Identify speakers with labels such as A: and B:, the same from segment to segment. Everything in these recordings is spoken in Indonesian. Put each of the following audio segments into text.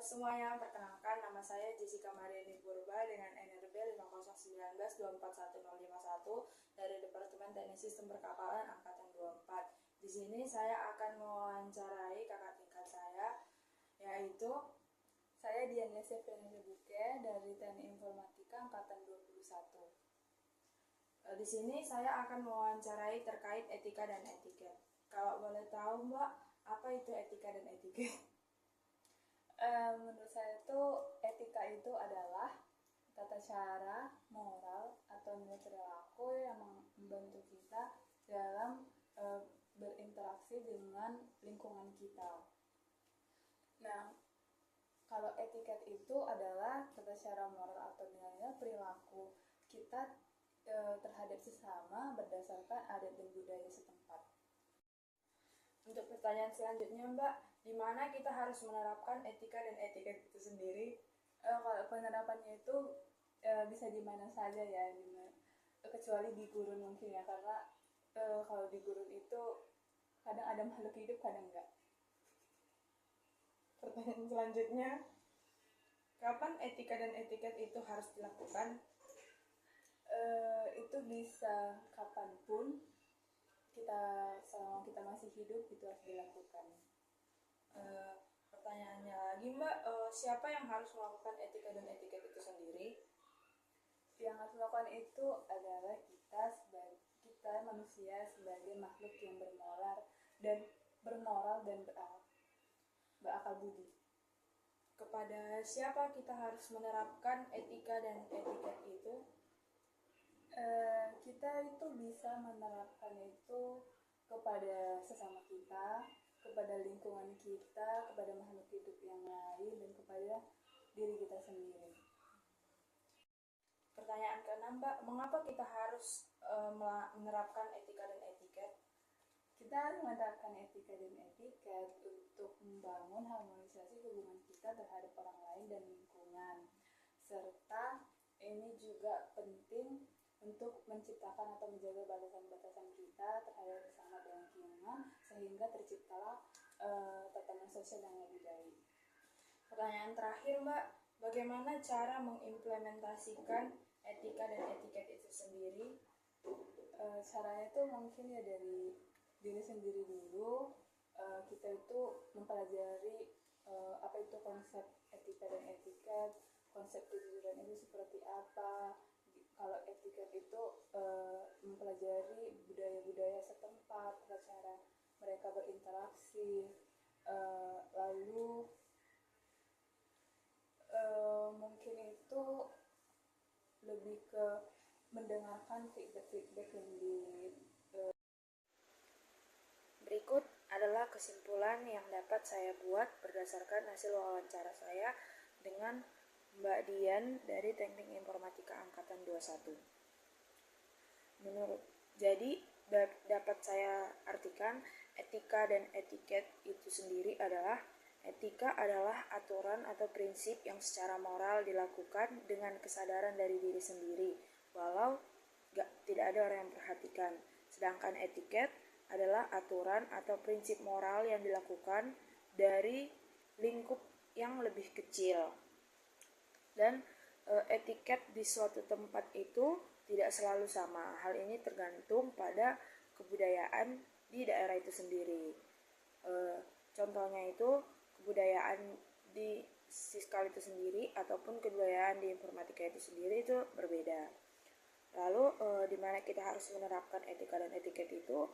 A: semuanya, perkenalkan nama saya Jessica Mariani Purba dengan NRB 50192411051 dari Departemen Teknik Sistem Perkapalan Angkatan 24. Di sini saya akan mewawancarai kakak tingkat saya, yaitu saya Diania Septiani Buke dari Teknik Informatika Angkatan 21. Di sini saya akan mewawancarai terkait etika dan etiket. Kalau boleh tahu Mbak, apa itu etika dan etiket?
B: Menurut saya itu etika itu adalah tata cara moral atau nilai perilaku yang membantu kita dalam berinteraksi dengan lingkungan kita. Nah, kalau etiket itu adalah tata cara moral atau nilai perilaku kita terhadap sesama berdasarkan adat dan budaya setempat.
A: Untuk pertanyaan selanjutnya Mbak, di mana kita harus menerapkan etika dan etiket itu sendiri?
B: Kalau penerapannya itu bisa di mana saja ya, kecuali di gurun mungkin ya, karena kalau di gurun itu kadang ada makhluk hidup, kadang enggak.
A: Pertanyaan selanjutnya, kapan etika dan etiket itu harus dilakukan?
B: Itu bisa kapanpun, selama kita masih hidup itu harus dilakukan.
A: Pertanyaannya lagi Mbak, siapa yang harus melakukan etika dan etiket itu sendiri?
B: Yang harus melakukan itu adalah kita manusia sebagai makhluk yang bermoral dan berakal budi.
A: Kepada siapa kita harus menerapkan etika dan etiket itu?
B: Kita itu bisa menerapkan itu kepada sesama kita, kepada lingkungan kita, kepada makhluk hidup yang lain, dan kepada diri kita sendiri.
A: Pertanyaan ke-6 Mbak, mengapa kita harus menerapkan etika dan etiket?
B: Kita menerapkan etika dan etiket untuk membangun harmonisasi hubungan kita terhadap orang lain dan lingkungan, serta ini juga penting untuk menciptakan atau menjaga batasan-batasan kita terhadap sesama dan lingkungan, sehingga terciptalah tatanan sosial yang lebih baik.
A: Pertanyaan terakhir Mbak, bagaimana cara mengimplementasikan etika dan etiket itu sendiri?
B: Caranya itu mungkin ya dari diri sendiri dulu. Kita itu mempelajari apa itu konsep etika dan etiket, konsep kejujuran itu seperti apa. Kalau etiket itu mempelajari budaya-budaya setempat, cara mereka berinteraksi, lalu mungkin itu lebih ke mendengarkan feedback yang
A: Berikut adalah kesimpulan yang dapat saya buat berdasarkan hasil wawancara saya dengan Mbak Dian dari Teknik Informatika Angkatan 21. Jadi dapat saya artikan, etika dan etiket itu sendiri adalah etika adalah aturan atau prinsip yang secara moral dilakukan dengan kesadaran dari diri sendiri, walau tidak ada orang yang memperhatikan. Sedangkan etiket adalah aturan atau prinsip moral yang dilakukan dari lingkup yang lebih kecil. Dan etiket di suatu tempat itu tidak selalu sama. Hal ini tergantung pada kebudayaan di daerah itu sendiri. Contohnya itu kebudayaan di Siskal itu sendiri ataupun kebudayaan di informatika itu sendiri itu berbeda. Lalu di mana kita harus menerapkan etika dan etiket itu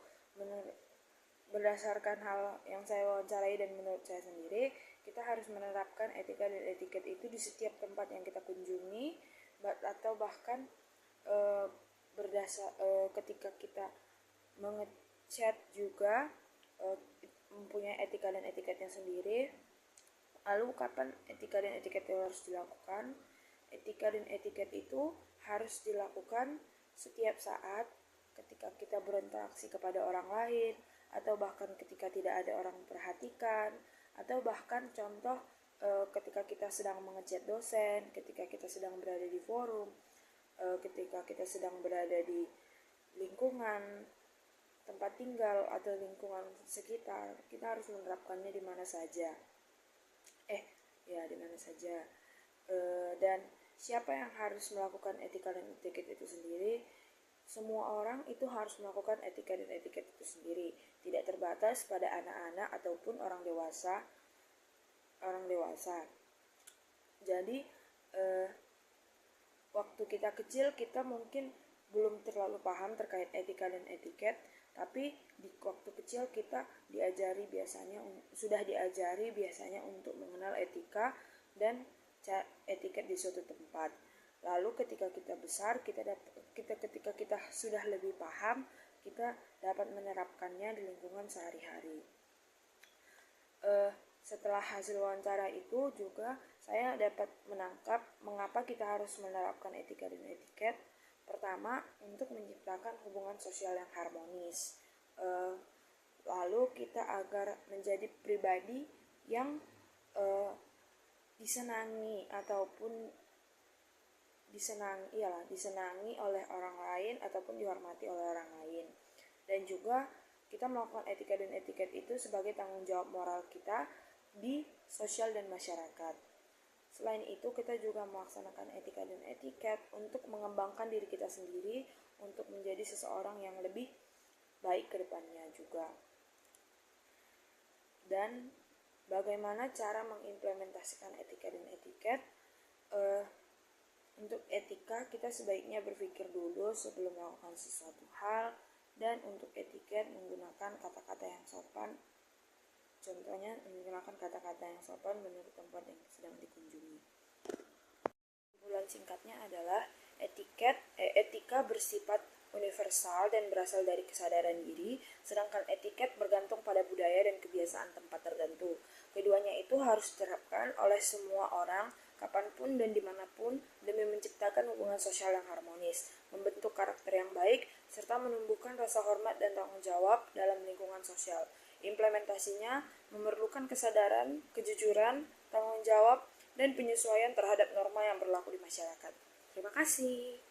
A: berdasarkan hal yang saya wawancarai dan menurut saya sendiri, kita harus menerapkan etika dan etiket itu di setiap tempat yang kita kunjungi, atau bahkan ketika kita mengechat juga mempunyai etika dan etiketnya sendiri. Lalu kapan etika dan etiket itu harus dilakukan? Etika dan etiket itu harus dilakukan setiap saat ketika kita berinteraksi kepada orang lain, atau bahkan ketika tidak ada orang memperhatikan, atau bahkan contoh ketika kita sedang mengechat dosen, ketika kita sedang berada di forum, ketika kita sedang berada di lingkungan tempat tinggal atau lingkungan sekitar, kita harus menerapkannya di mana saja. ya di mana saja. Dan siapa yang harus melakukan etika dan etiket itu sendiri? Semua orang itu harus melakukan etika dan etiket itu sendiri, tidak terbatas pada anak-anak ataupun orang dewasa. Jadi waktu kita kecil kita mungkin belum terlalu paham terkait etika dan etiket, tapi di waktu kecil kita sudah diajari biasanya untuk mengenal etika dan etiket di suatu tempat. Lalu ketika kita besar, ketika kita sudah lebih paham, kita dapat menerapkannya di lingkungan sehari-hari. Setelah hasil wawancara itu juga saya dapat menangkap mengapa kita harus menerapkan etika dan etiket. Pertama, untuk menciptakan hubungan sosial yang harmonis. Lalu kita agar menjadi pribadi yang disenangi oleh orang lain ataupun dihormati oleh orang lain. Dan juga kita melakukan etika dan etiket itu sebagai tanggung jawab moral kita di sosial dan masyarakat. Selain itu, kita juga melaksanakan etika dan etiket untuk mengembangkan diri kita sendiri untuk menjadi seseorang yang lebih baik ke depannya juga. Dan bagaimana cara mengimplementasikan etika dan etiket? Untuk etika, kita sebaiknya berpikir dulu sebelum melakukan sesuatu hal, dan untuk etiket menggunakan kata-kata yang sopan. Contohnya menggunakan kata-kata yang sopan menurut tempat yang sedang dikunjungi. Kesimpulan singkatnya adalah etika bersifat universal dan berasal dari kesadaran diri, sedangkan etiket bergantung pada budaya dan kebiasaan tempat tertentu. Keduanya itu harus diterapkan oleh semua orang, kapanpun dan dimanapun, demi menciptakan hubungan sosial yang harmonis, membentuk karakter yang baik, serta menumbuhkan rasa hormat dan tanggung jawab dalam lingkungan sosial. Implementasinya memerlukan kesadaran, kejujuran, tanggung jawab, dan penyesuaian terhadap norma yang berlaku di masyarakat. Terima kasih.